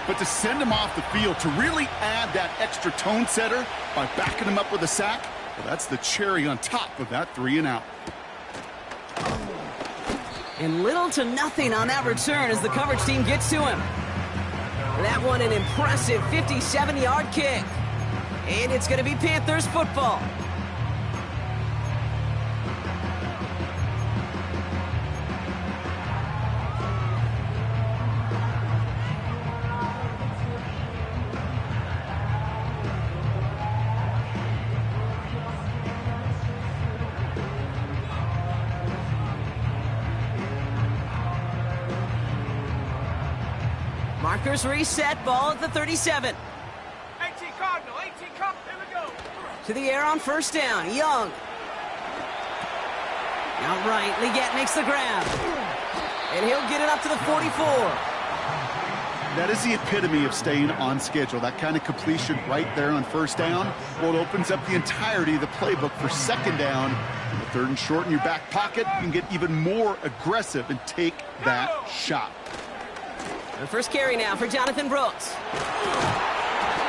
But to send him off the field, to really add that extra tone setter by backing him up with a sack, well, that's the cherry on top of that 3-and-out. And little to nothing on that return as the coverage team gets to him. That one an impressive 57-yard kick. And it's going to be Panthers football. Markers reset, ball at the 37. 18 Cardinal, 18 Cup, here we go. To the air on first down, Young. Outright, Leggett makes the grab. And he'll get it up to the 44. That is the epitome of staying on schedule. That kind of completion right there on first down. Well, it opens up the entirety of the playbook for second down. In the third and short in your back pocket, you can get even more aggressive and take that shot. The first carry now for Jonathan Brooks.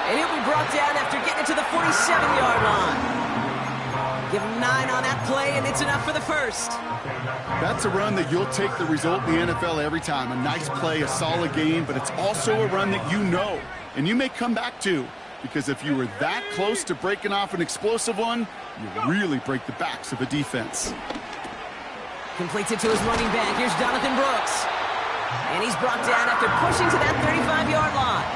And he'll be brought down after getting it to the 47-yard line. Give him 9 on that play, and it's enough for the first. That's a run that you'll take the result in the NFL every time. A nice play, a solid game, but it's also a run that you know, and you may come back to, because if you were that close to breaking off an explosive one, you really break the backs of a defense. Completes it to his running back. Here's Jonathan Brooks. And he's brought down after pushing to that 35-yard line.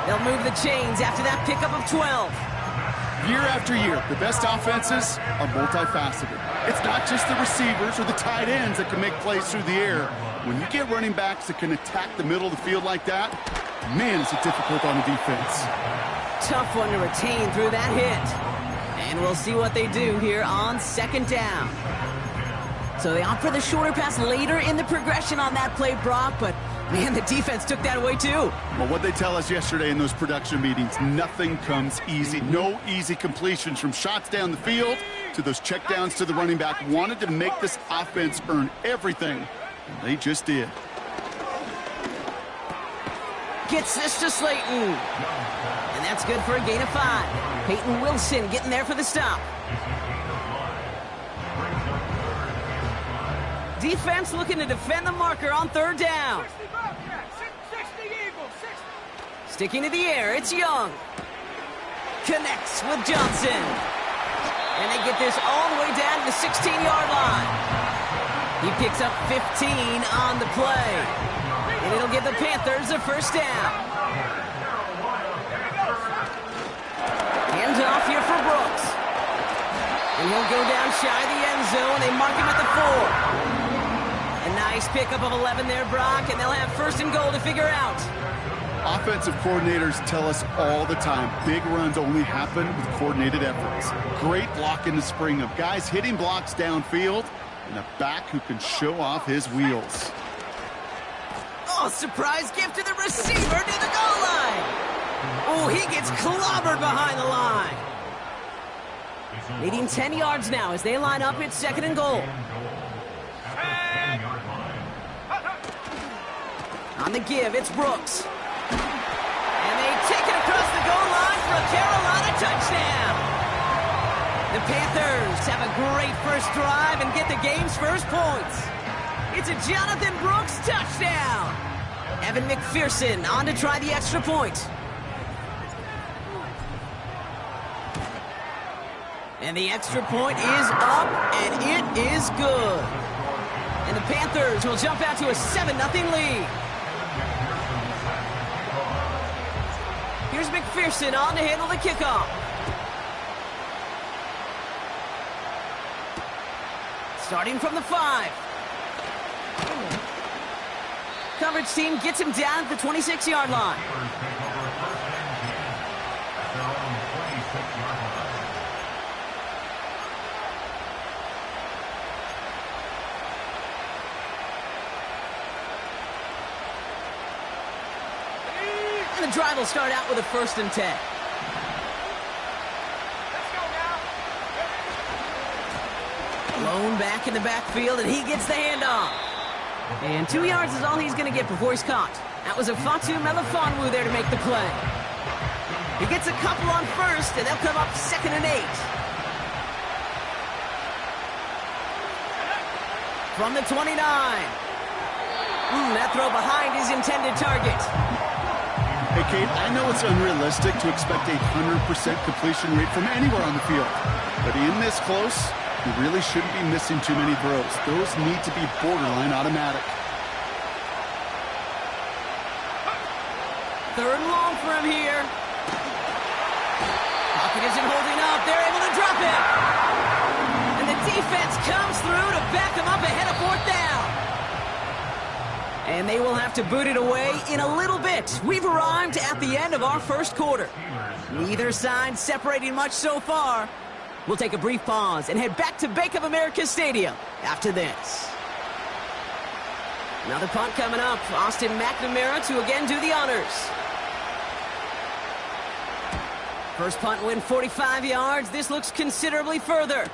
They'll move the chains after that pickup of 12. Year after year, the best offenses are multifaceted. It's not just the receivers or the tight ends that can make plays through the air. When you get running backs that can attack the middle of the field like that, man, is it difficult on the defense. Tough one to retain through that hit. And we'll see what they do here on second down. So they opt for the shorter pass later in the progression on that play, Brock, but man, the defense took that away too. Well, what they tell us yesterday in those production meetings, nothing comes easy. No easy completions from shots down the field to those checkdowns to the running back. Wanted to make this offense earn everything, and they just did. Gets this to Slayton. And that's good for a gain of 5. Peyton Wilson getting there for the stop. Defense looking to defend the marker on third down. 60 Eagles, 60. Sticking to the air, it's Young. Connects with Johnson. And they get this all the way down to the 16-yard line. He picks up 15 on the play. And it'll give the Panthers a first down. Hands off here for Brooks. And he'll go down shy of the end zone. They mark him at the 4. A nice pickup of 11 there, Brock, and they'll have first and goal to figure out. Offensive coordinators tell us all the time, big runs only happen with coordinated efforts. Great block in the spring of guys hitting blocks downfield and a back who can show off his wheels. Oh, surprise gift to the receiver to the goal line. Oh, he gets clobbered behind the line. Needing 10 yards now as they line up at second and goal. On the give, it's Brooks. And they take it across the goal line for a Carolina touchdown. The Panthers have a great first drive and get the game's first points. It's a Jonathan Brooks touchdown. Evan McPherson on to try the extra point. And the extra point is up, and it is good. And the Panthers will jump out to a 7-0 lead. Here's McPherson on to handle the kickoff. Starting from the 5. Coverage team gets him down at the 26-yard line. The drive will start out with a 1st and 10. Blown back in the backfield, and he gets the handoff. And 2 yards is all he's going to get before he's caught. That was a Fatu Melifonwu there to make the play. He gets a couple on first, and they'll come up 2nd and 8. From the 29. That throw behind his intended target. Hey, Kate, I know it's unrealistic to expect a 100% completion rate from anywhere on the field. But in this close, you really shouldn't be missing too many throws. Those need to be borderline automatic. 3rd and long for him here. Pocket isn't holding up. They're able to drop it. And the defense comes through to back him up ahead of 4th down. And they will have to boot it away in a little bit. We've arrived at the end of our first quarter. Neither side separating much so far. We'll take a brief pause and head back to Bank of America Stadium after this. Another punt coming up. Austin McNamara to again do the honors. First punt win 45 yards. This looks considerably further.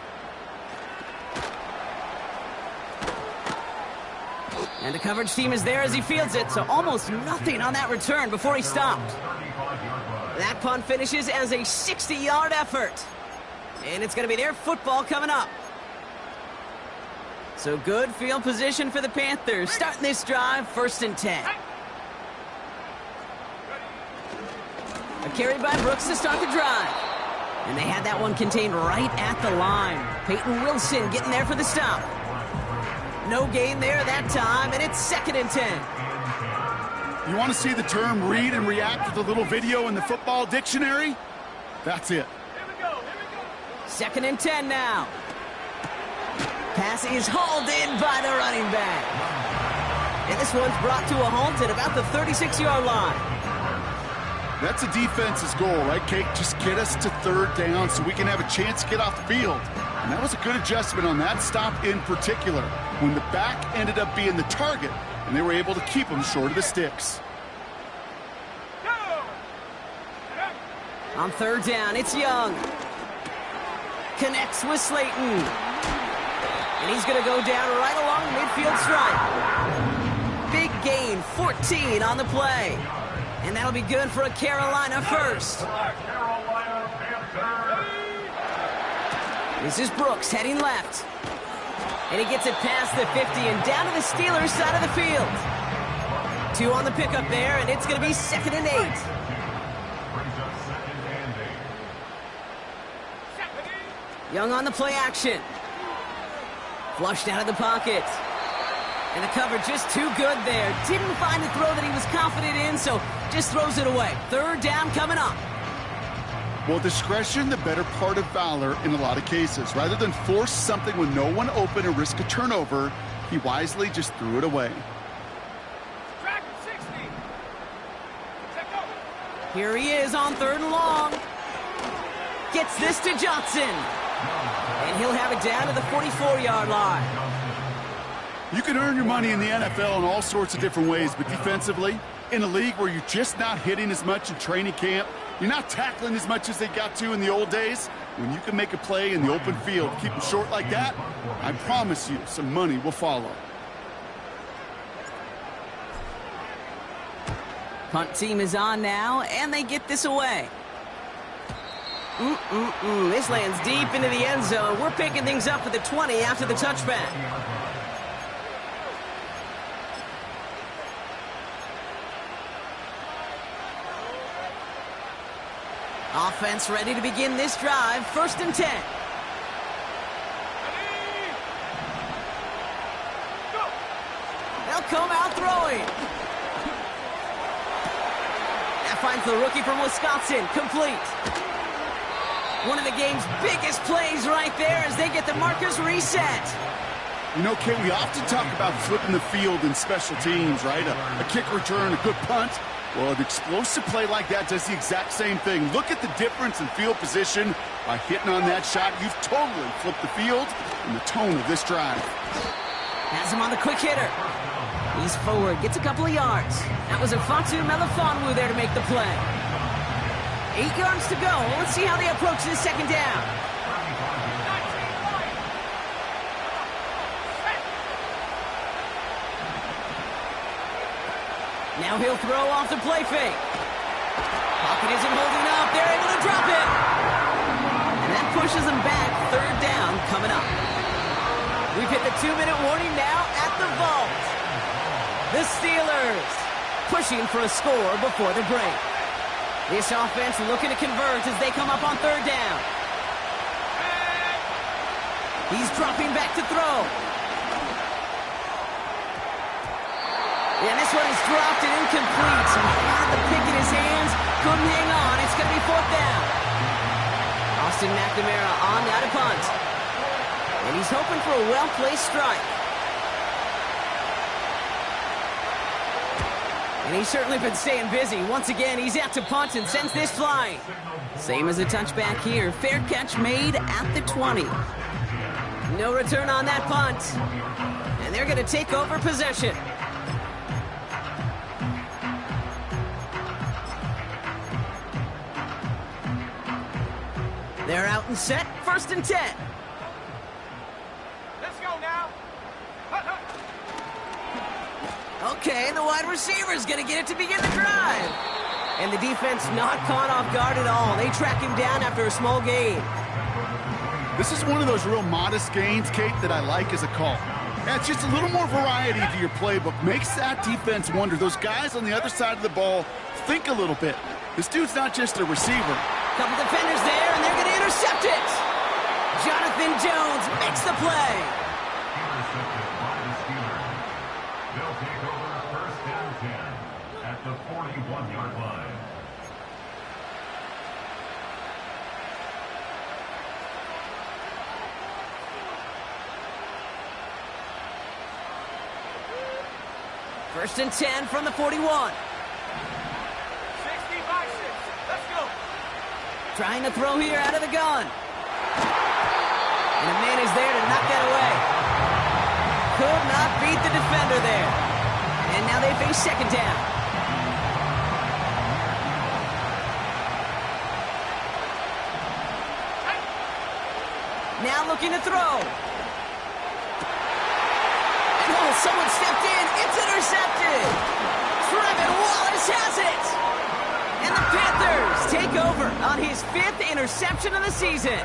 And the coverage team is there as he fields it, so almost nothing on that return before he stopped. That punt finishes as a 60-yard effort. And it's going to be their football coming up. So good field position for the Panthers. Starting this drive, 1st and 10. A carry by Brooks to start the drive. And they had that one contained right at the line. Peyton Wilson getting there for the stop. No gain there that time, and it's 2nd and 10. You want to see the term read and react with a little video in the football dictionary? That's it. 2nd and 10 now. Pass is hauled in by the running back. And this one's brought to a halt at about the 36-yard line. That's a defense's goal, right, Kate? Just get us to 3rd down so we can have a chance to get off the field. And that was a good adjustment on that stop in particular, when the back ended up being the target, and they were able to keep him short of the sticks. On 3rd down, it's Young. Connects with Slayton. And he's going to go down right along the midfield stripe. Big gain, 14 on the play. And that'll be good for a Carolina first. This is Brooks heading left. And he gets it past the 50 and down to the Steelers' side of the field. 2 on the pickup there, and it's going to be 2nd and 8. Young on the play action. Flushed out of the pocket. And the cover just too good there. Didn't find the throw that he was confident in, so just throws it away. 3rd down coming up. Well, discretion, the better part of valor in a lot of cases. Rather than force something with no one open and risk a turnover, he wisely just threw it away. Track 60. Check over. Here he is on 3rd and long. Gets this to Johnson. And he'll have it down to the 44-yard line. You can earn your money in the NFL in all sorts of different ways, but defensively, in a league where you're just not hitting as much in training camp, you're not tackling as much as they got to in the old days, when you can make a play in the open field, keep them short like that, I promise you some money will follow. Punt team is on now, and they get this away. This lands deep into the end zone. We're picking things up at the 20 after the touchback. Offense ready to begin this drive. 1st and 10. They'll come out throwing. That finds the rookie from Wisconsin. Complete. One of the game's biggest plays right there as they get the markers reset. You know, Kate, we often talk about flipping the field in special teams, right? A kick return, a good punt. Well, an explosive play like that does the exact same thing. Look at the difference in field position. By hitting on that shot, you've totally flipped the field and the tone of this drive. Has him on the quick hitter. He's forward, gets a couple of yards. That was a Fatu Melifonwu there to make the play. 8 yards to go. Let's see how they approach this 2nd down. Now he'll throw off the play fake. Pocket isn't holding up. They're able to drop it. And that pushes them back. Third down coming up. We've hit the 2-minute warning now at the vault. The Steelers pushing for a score before the break. This offense looking to convert as they come up on third down. He's dropping back to throw. And this one is dropped and incomplete. He had the pick in his hands, couldn't hang on. It's going to be fourth down. Austin McNamara on now to punt. And he's hoping for a well-placed strike. And he's certainly been staying busy. Once again, he's out to punt and sends this flying. Same as a touchback here. Fair catch made at the 20. No return on that punt. And they're going to take over possession. They're out and set. First and 10. Let's go now. Okay, the wide receiver's going to get it to begin the drive. And the defense not caught off guard at all. They track him down after a small gain. This is one of those real modest gains, Kate, that I like as a call. Yeah, it's just a little more variety to your playbook. Makes that defense wonder. Those guys on the other side of the ball think a little bit. This dude's not just a receiver. Couple defenders there, and they're going to intercept it. Jonathan Jones makes the play. They'll take over first and 10 at the 41-yard line. First and 10 from the 41. 65-6. Let's go. Trying to throw here out of the gun. And a man is there to knock that away. Could not beat the defender there. And now they face second down. Now looking to throw. And oh, someone stepped in. It's intercepted. Trevin Wallace has it. And the Panthers take over on his 5th interception of the season.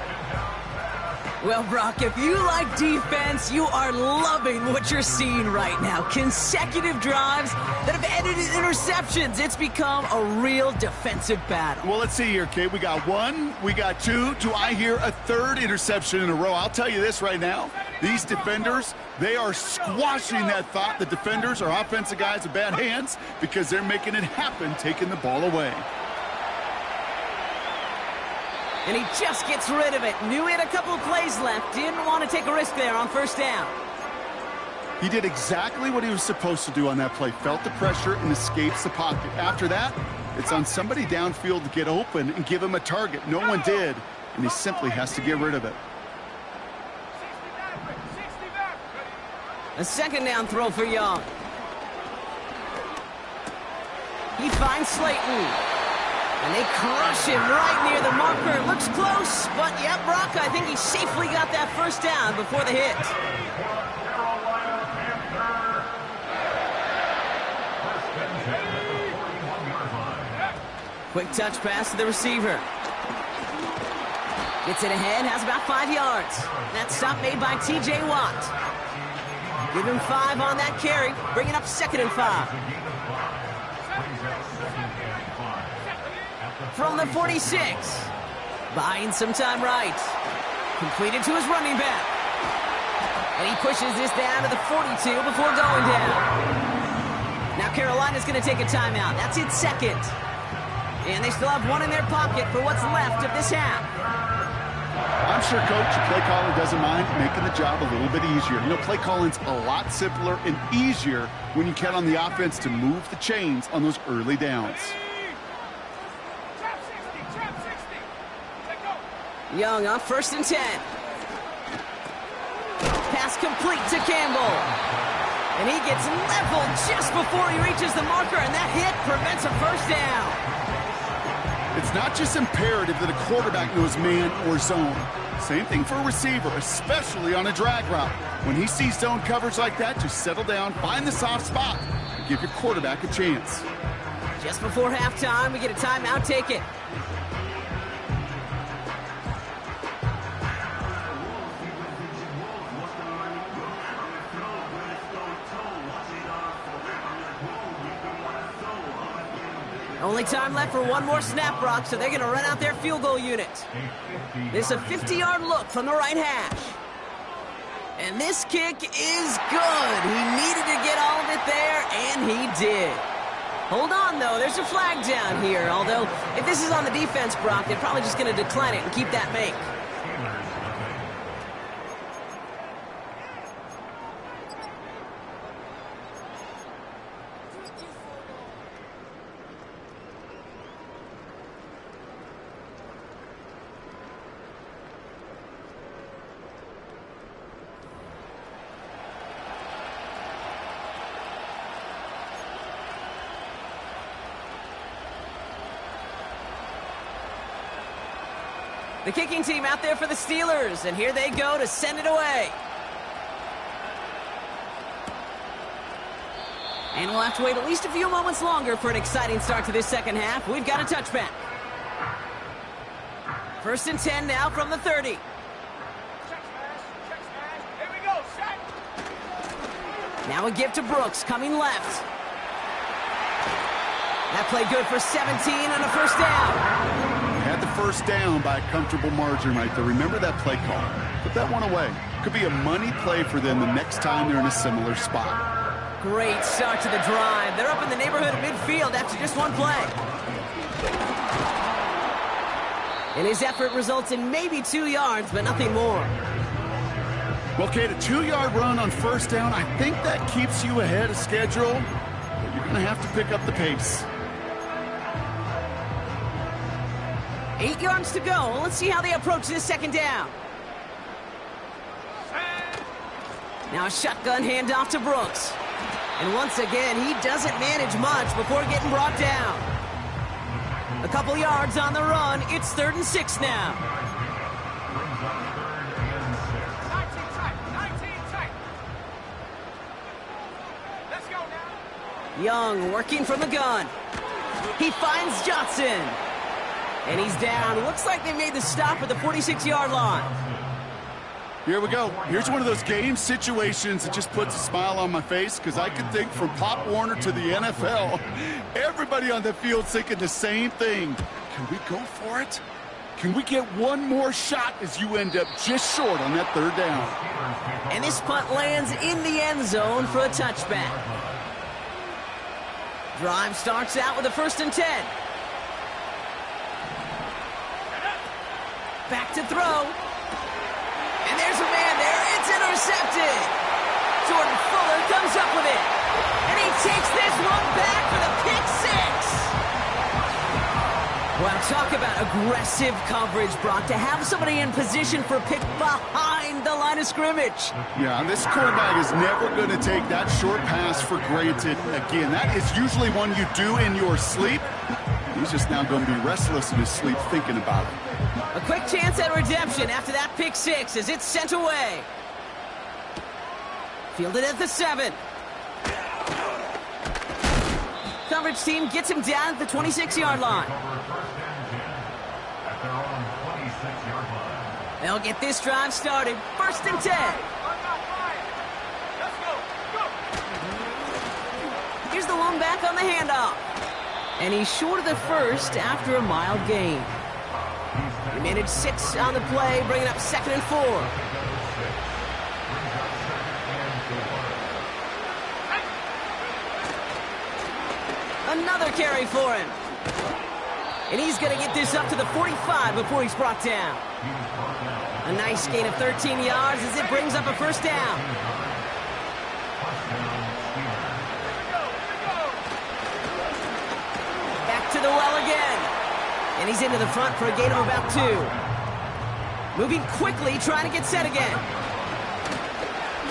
Well, Brock, if you like defense, you are loving what you're seeing right now. Consecutive drives that have ended in interceptions. It's become a real defensive battle. Well, let's see here, Kate. We got one, we got two. Do I hear a third interception in a row? I'll tell you this right now. These defenders, they are squashing that thought. The defenders are offensive guys with bad hands because they're making it happen, taking the ball away. And he just gets rid of it. Knew he had a couple of plays left. Didn't want to take a risk there on first down. He did exactly what he was supposed to do on that play. Felt the pressure and escapes the pocket. After that, it's on somebody downfield to get open and give him a target. No one did, and he simply has to get rid of it. 60 back. A second down throw for Young. He finds Slayton. And they crush him right near the marker. Looks close, but yeah, Brock, I think he safely got that first down before the hit. Quick touch pass to the receiver. Gets it ahead, has about 5 yards. That stop made by T.J. Watt. Give him 5 on that carry, bringing up 2nd and 5. From the 46, buying some time right. Completed to his running back. And he pushes this down to the 42 before going down. Now Carolina's going to take a timeout. That's its second. And they still have one in their pocket for what's left of this half. I'm sure, Coach, your play caller doesn't mind making the job a little bit easier. You know, play calling's a lot simpler and easier when you count on the offense to move the chains on those early downs. Young on 1st and 10. Pass complete to Campbell. And he gets leveled just before he reaches the marker, and that hit prevents a first down. It's not just imperative that a quarterback knows man or zone. Same thing for a receiver, especially on a drag route. When he sees zone coverage like that, just settle down, find the soft spot. Give your quarterback a chance. Just before halftime, we get a timeout. Take it. Only time left for one more snap, Brock, so they're going to run out their field goal unit. This is a 50-yard look from the right hash. And this kick is good. He needed to get all of it there, and he did. Hold on, though. There's a flag down here. Although, if this is on the defense, Brock, they're probably just going to decline it and keep that make. The kicking team out there for the Steelers, and here they go to send it away. And we'll have to wait at least a few moments longer for an exciting start to this second half. We've got a touchback. 1st and 10 now from the 30. Check smash. Here we go, set. Now a give to Brooks, coming left. That played good for 17 and a first down. Had the first down by a comfortable margin right there. Remember that play call. Put that one away. Could be a money play for them the next time they're in a similar spot. Great start to the drive. They're up in the neighborhood of midfield after just one play. And his effort results in maybe 2 yards, but nothing more. Well, Kate, a 2-yard run on first down, I think that keeps you ahead of schedule. But you're going to have to pick up the pace. 8 yards to go. Let's see how they approach this second down. Now a shotgun handoff to Brooks. And once again, he doesn't manage much before getting brought down. A couple yards on the run. It's 3rd and 6 now. 19 tight. Let's go now. Young working from the gun. He finds Johnson. And he's down. Looks like they made the stop at the 46-yard line. Here we go. Here's one of those game situations that just puts a smile on my face because I can think from Pop Warner to the NFL, everybody on the field thinking the same thing. Can we go for it? Can we get one more shot as you end up just short on that 3rd down? And this punt lands in the end zone for a touchback. Drive starts out with a 1st and 10. Back to throw. And there's a man there. It's intercepted. Jordan Fuller comes up with it. And he takes this one back for the pick 6. Well, talk about aggressive coverage, Brock. To have somebody in position for a pick behind the line of scrimmage. Yeah, this quarterback is never going to take that short pass for granted again. That is usually one you do in your sleep. He's just now going to be restless in his sleep thinking about it. A quick chance at redemption after that pick 6 as it's sent away. Fielded at the 7. Coverage team gets him down at the 26-yard line. They'll get this drive started. 1st and 10. Let's go. Here's the one back on the handoff. And he's short of the first after a mild gain. He managed 6 on the play, bringing up 2nd and 4. Another carry for him. And he's going to get this up to the 45 before he's brought down. A nice gain of 13 yards as it brings up a 1st down. Back to the well again. And he's into the front for a gain of about 2. Moving quickly, trying to get set again.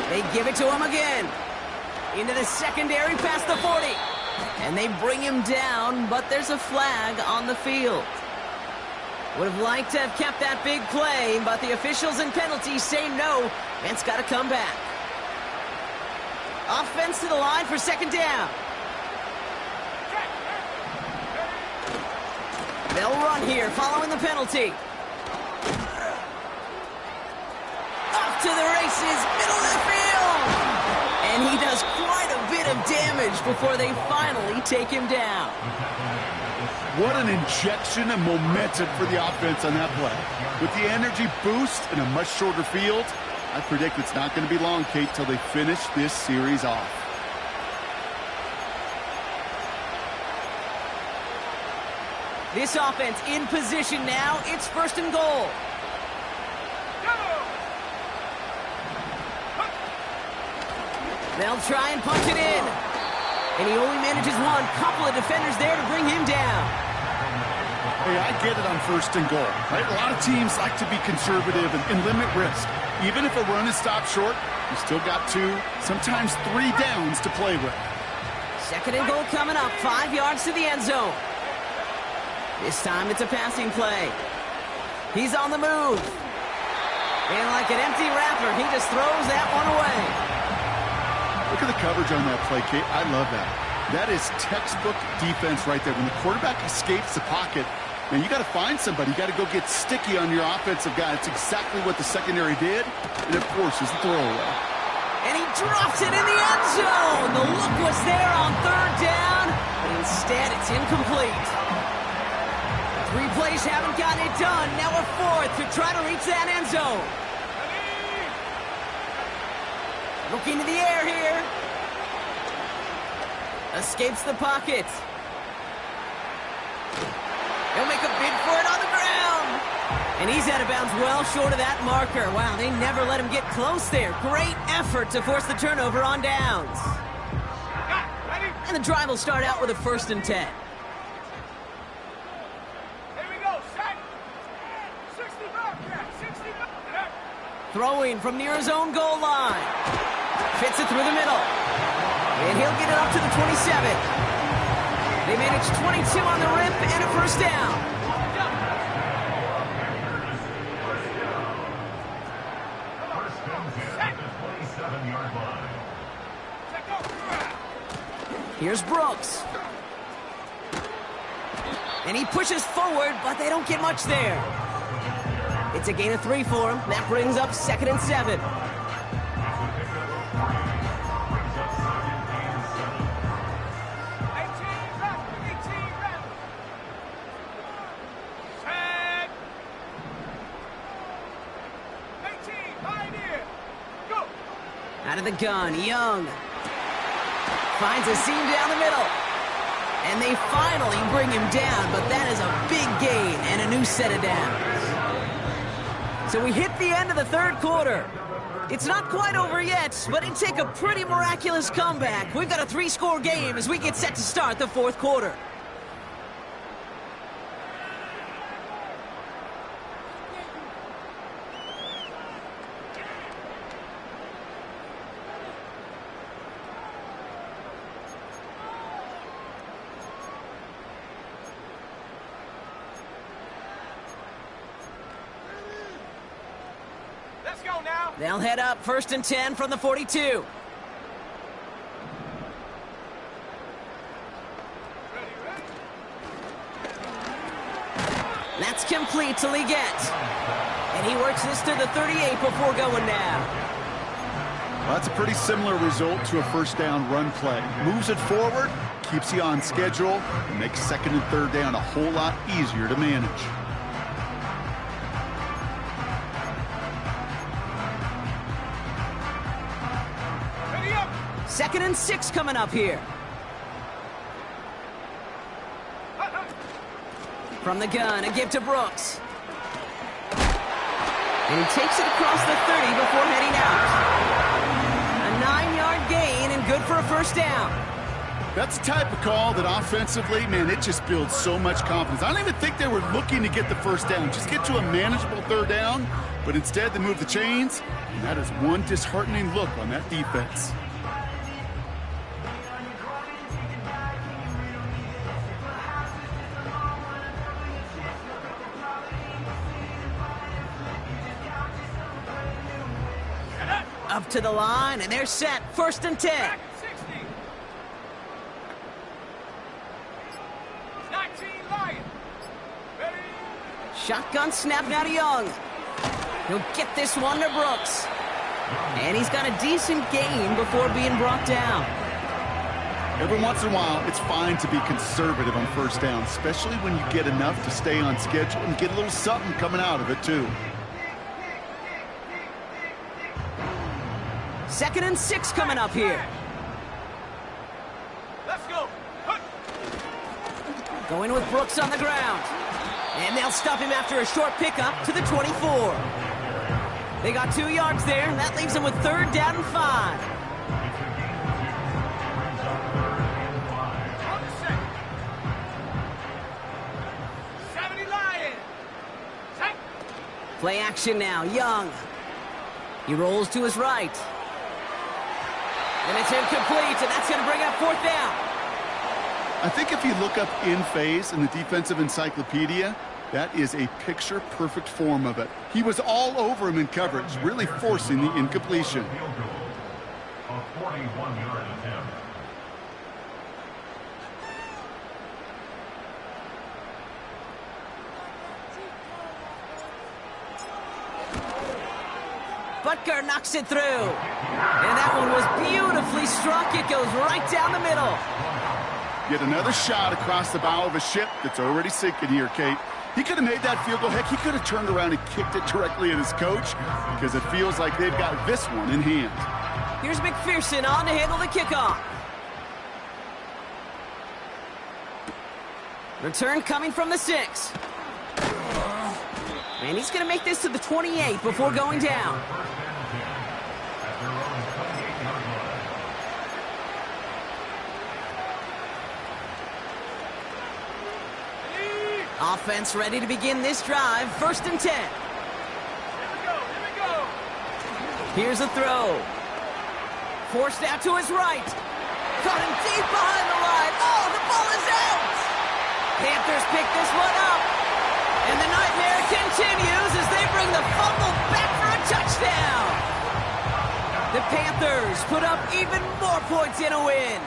They give it to him again. Into the secondary past the 40. And they bring him down, but there's a flag on the field. Would have liked to have kept that big play, but the officials and penalties say no, and it's got to come back. Offense to the line for 2nd down. They'll run here, following the penalty. Off to the races, middle of the field. And he does quite a bit of damage before they finally take him down. What an injection of momentum for the offense on that play. With the energy boost in a much shorter field, I predict it's not going to be long, Kate, till they finish this series off. This offense in position now. It's 1st and goal. They'll try and punch it in. And he only manages one. Couple of defenders there to bring him down. Hey, I get it on 1st and goal, right? A lot of teams like to be conservative and limit risk. Even if a run is stopped short, you still got 2, sometimes 3 downs to play with. 2nd and goal coming up. 5 yards to the end zone. This time it's a passing play. He's on the move. And like an empty wrapper, he just throws that one away. Look at the coverage on that play, Kate. I love that. That is textbook defense right there. When the quarterback escapes the pocket, man, you got to find somebody. You got to go get sticky on your offensive guy. It's exactly what the secondary did, and it forces the throwaway. And he drops it in the end zone. The look was there on 3rd down, but instead it's incomplete. 3 plays haven't gotten it done. Now a 4th to try to reach that end zone. Looking to the air here. Escapes the pocket. He'll make a bid for it on the ground. And he's out of bounds well short of that marker. Wow, they never let him get close there. Great effort to force the turnover on downs. And the drive will start out with a 1st and 10. Throwing from near his own goal line. Fits it through the middle. And he'll get it up to the 27. They manage 22 on the rip and a 1st down. First and 10 at the 27-yard line. Here's Brooks. And he pushes forward, but they don't get much there. It's a gain of 3 for him. That brings up 2nd and 7. Out of the gun, Young. Finds a seam down the middle. And they finally bring him down, but that is a big gain and a new set of downs. So we hit the end of the 3rd quarter. It's not quite over yet, but it'd take a pretty miraculous comeback. We've got a 3-score game as we get set to start the 4th quarter. They'll head up 1st and 10 from the 42. That's complete to Leggett. And he works this to the 38 before going down. Well, that's a pretty similar result to a 1st down run play. Moves it forward, keeps you on schedule, and makes 2nd and 3rd down a whole lot easier to manage. Second and 6 coming up here. From the gun, a give to Brooks. And he takes it across the 30 before heading out. A 9-yard gain and good for a 1st down. That's the type of call that offensively, man, it just builds so much confidence. I don't even think they were looking to get the 1st down. Just get to a manageable 3rd down. But instead, they move the chains. And that is one disheartening look on that defense. Up to the line, and they're set. 1st and 10. 19 Lions. Shotgun snap now to Young. He'll get this one to Brooks. And he's got a decent gain before being brought down. Every once in a while, it's fine to be conservative on first down, especially when you get enough to stay on schedule and get a little something coming out of it, too. 2nd and 6 coming up here. Let's go. Going with Brooks on the ground. And they'll stop him after a short pickup to the 24. They got 2 yards there, and that leaves them with 3rd down and 5. On the set. 70 Lions. Take. Play action now, Young. He rolls to his right. And it's incomplete, and that's going to bring up 4th down. I think if you look up in phase in the defensive encyclopedia, that is a picture-perfect form of it. He was all over him in coverage, really forcing the incompletion. Field goal. A 41-yard attempt. Butker knocks it through. And that one was beautifully struck. It goes right down the middle. Yet another shot across the bow of a ship that's already sinking here, Kate. He could have made that field goal. Heck, he could have turned around and kicked it directly at his coach because it feels like they've got this one in hand. Here's McPherson on to handle the kickoff. Return coming from the 6. And he's going to make this to the 28 before going down. Offense ready to begin this drive. 1st and 10. Here we go. Here's a throw. Forced out to his right. Caught him deep behind the line. Oh, the ball is out. Panthers pick this one up. And the nightmare continues as they bring the fumble back for a touchdown. The Panthers put up even more points in a win.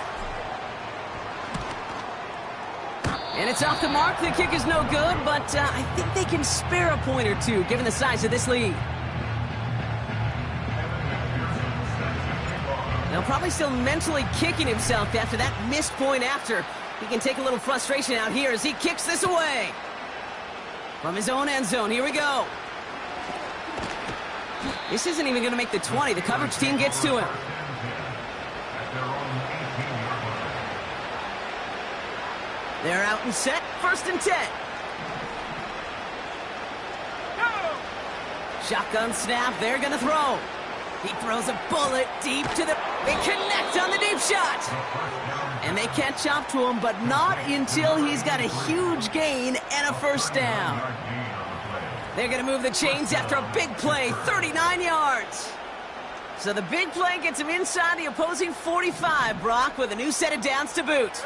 And it's off the mark. The kick is no good, but I think they can spare a point or two given the size of this lead. Now probably still mentally kicking himself after that missed point after. He can take a little frustration out here as he kicks this away. From his own end zone, here we go. This isn't even going to make the 20. The coverage team gets to him. They're out and set. 1st and 10. Go. Shotgun snap. They're going to throw. He throws a bullet deep to the... They connect on the deep shot. And they catch up to him, but not until he's got a huge gain and a 1st down. They're going to move the chains after a big play. 39 yards. So the big play gets him inside the opposing 45, Brock, with a new set of downs to boot.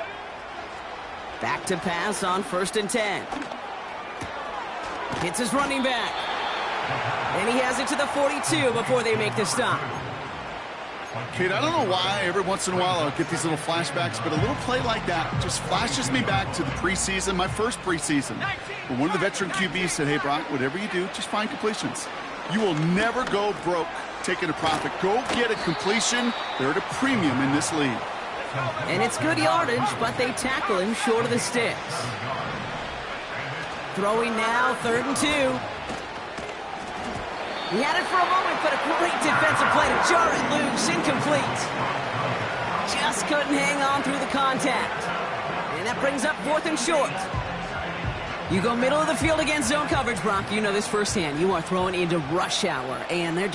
Back to pass on 1st and 10. Hits his running back. And he has it to the 42 before they make the stop. Kate, I don't know why every once in a while I'll get these little flashbacks, but a little play like that just flashes me back to the preseason, my first preseason. When one of the veteran QBs said, hey, Brock, whatever you do, just find completions. You will never go broke taking a profit. Go get a completion. They're at a premium in this league. And it's good yardage, but they tackle him short of the sticks. Throwing now, 3rd and 2. He had it for a moment, but a great defensive play to jar it loose. Incomplete. Just couldn't hang on through the contact. And that brings up 4th and short. You go middle of the field against zone coverage, Brock. You know this firsthand. You are throwing into rush hour, and there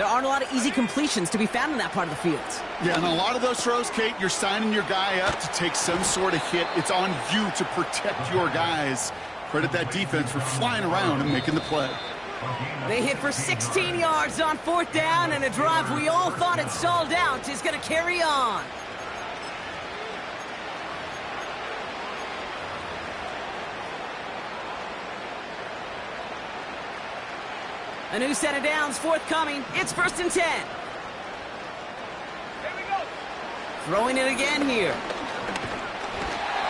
aren't a lot of easy completions to be found in that part of the field. Yeah, and a lot of those throws, Kate, you're signing your guy up to take some sort of hit. It's on you to protect your guys. Credit that defense for flying around and making the play. They hit for 16 yards on 4th down, and a drive we all thought had stalled out is going to carry on. A new set of downs forthcoming. It's 1st and 10. Here we go. Throwing it again here.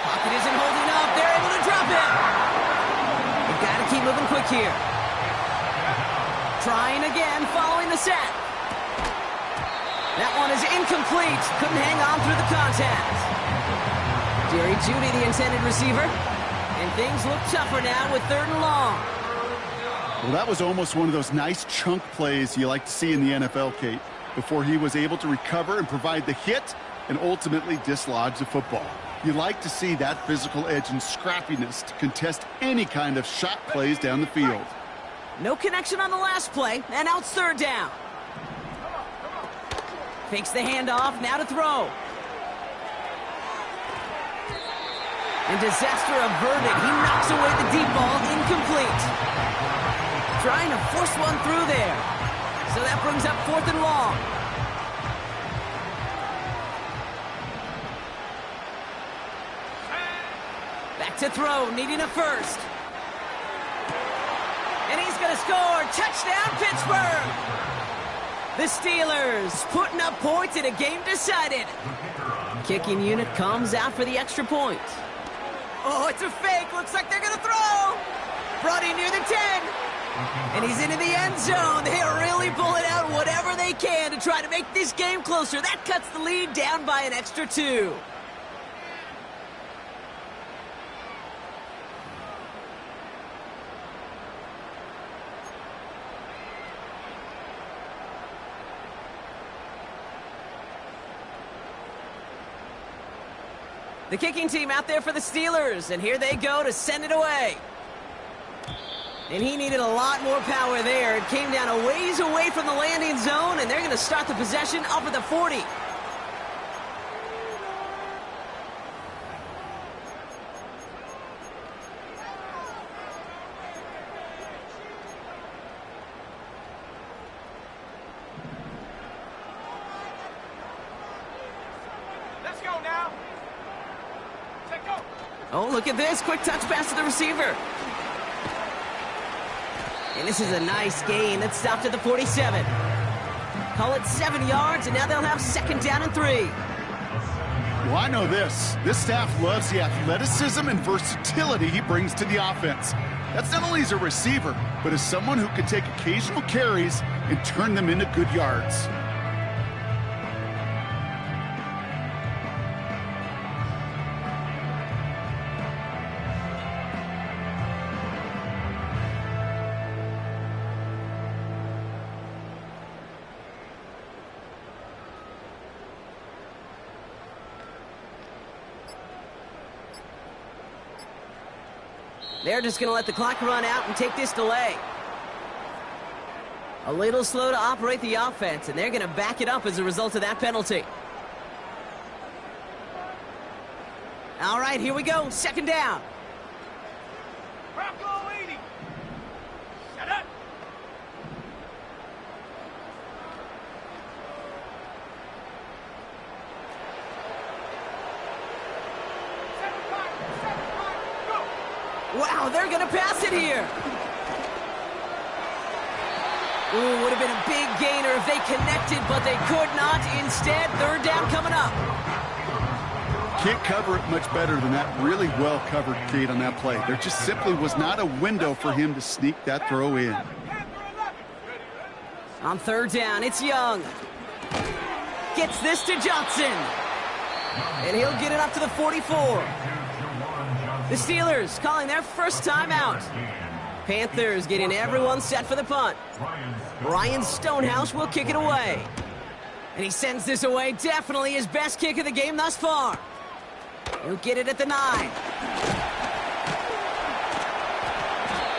Pocket isn't holding up. They're able to drop it. They've got to keep moving quickly quarterback here. Trying again, following the set. That one is incomplete. Couldn't hang on through the contact. Jerry Jeudy, the intended receiver. And things look tougher now with 3rd and long. Well, that was almost one of those nice chunk plays you like to see in the NFL, Kate, before he was able to recover and provide the hit and ultimately dislodge the football. You like to see that physical edge and scrappiness to contest any kind of shot plays down the field. No connection on the last play, and now it's 3rd down. Fakes the handoff, now to throw. And disaster averted. He knocks away the deep ball, incomplete. Trying to force one through there. So that brings up 4th and long. Back to throw, needing a first. And he's going to score. Touchdown, Pittsburgh! The Steelers putting up points in a game decided. Kicking unit comes out for the extra point. Oh, it's a fake. Looks like they're going to throw. Brought in near the 10. And he's into the end zone. They are really pulling out whatever they can to try to make this game closer. That cuts the lead down by an extra 2. The kicking team out there for the Steelers, and here they go to send it away. And he needed a lot more power there. It came down a ways away from the landing zone, and they're going to start the possession up at the 40. Let's go now. Take go. Oh, look at this. Quick touch pass to the receiver. And this is a nice gain. It stopped at the 47. Call it 7 yards, and now they'll have 2nd down and 3. Well, I know this. This staff loves the athleticism and versatility he brings to the offense. That's not only as a receiver, but as someone who can take occasional carries and turn them into good yards. They're just going to let the clock run out and take this delay. A little slow to operate the offense, and they're going to back it up as a result of that penalty. All right, here we go. 2nd down. Bronco 80. Shut up. Wow, they're going to pass it here. Ooh, would have been a big gainer if they connected, but they could not. Instead, 3rd down coming up. Can't cover it much better than that. Really well covered, Kate, on that play. There just simply was not a window for him to sneak that throw in. On 3rd down, it's Young. Gets this to Johnson. And he'll get it up to the 44. The Steelers calling their first timeout. Panthers getting everyone set for the punt. Ryan Stonehouse will kick it away. And he sends this away. Definitely his best kick of the game thus far. He'll get it at the 9.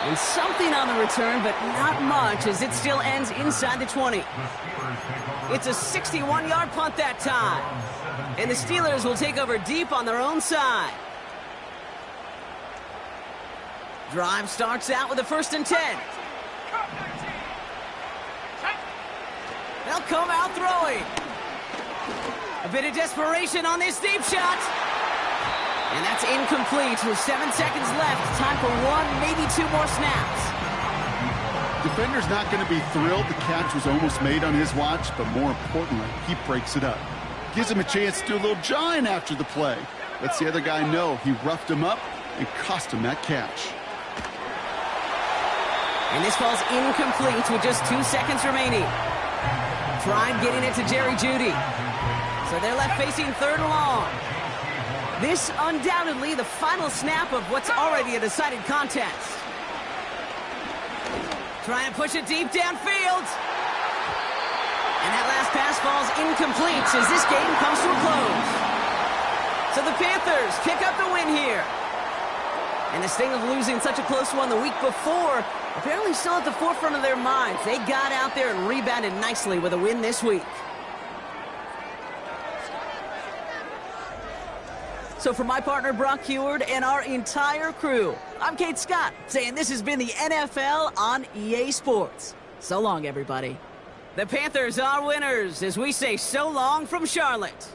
And something on the return, but not much, as it still ends inside the 20. It's a 61-yard punt that time. And the Steelers will take over deep on their own side. Drive starts out with a 1st and 10. They'll come out throwing. A bit of desperation on this deep shot. And that's incomplete with 7 seconds left. Time for 1, maybe 2 more snaps. Defender's not going to be thrilled the catch was almost made on his watch, but more importantly, he breaks it up. Gives him a chance to do a little jawing after the play. Lets the other guy know he roughed him up and cost him that catch. And this ball's incomplete with just 2 seconds remaining. Tried getting it to Jerry Jeudy. So they're left facing 3rd and long. This undoubtedly the final snap of what's already a decided contest. Trying to push it deep downfield. And that last pass falls incomplete as this game comes to a close. So the Panthers pick up the win here. And the sting of losing such a close one the week before apparently still at the forefront of their minds. They got out there and rebounded nicely with a win this week. So for my partner Brock Heward and our entire crew, I'm Kate Scott saying this has been the NFL on EA Sports. So long, everybody. The Panthers are winners as we say so long from Charlotte.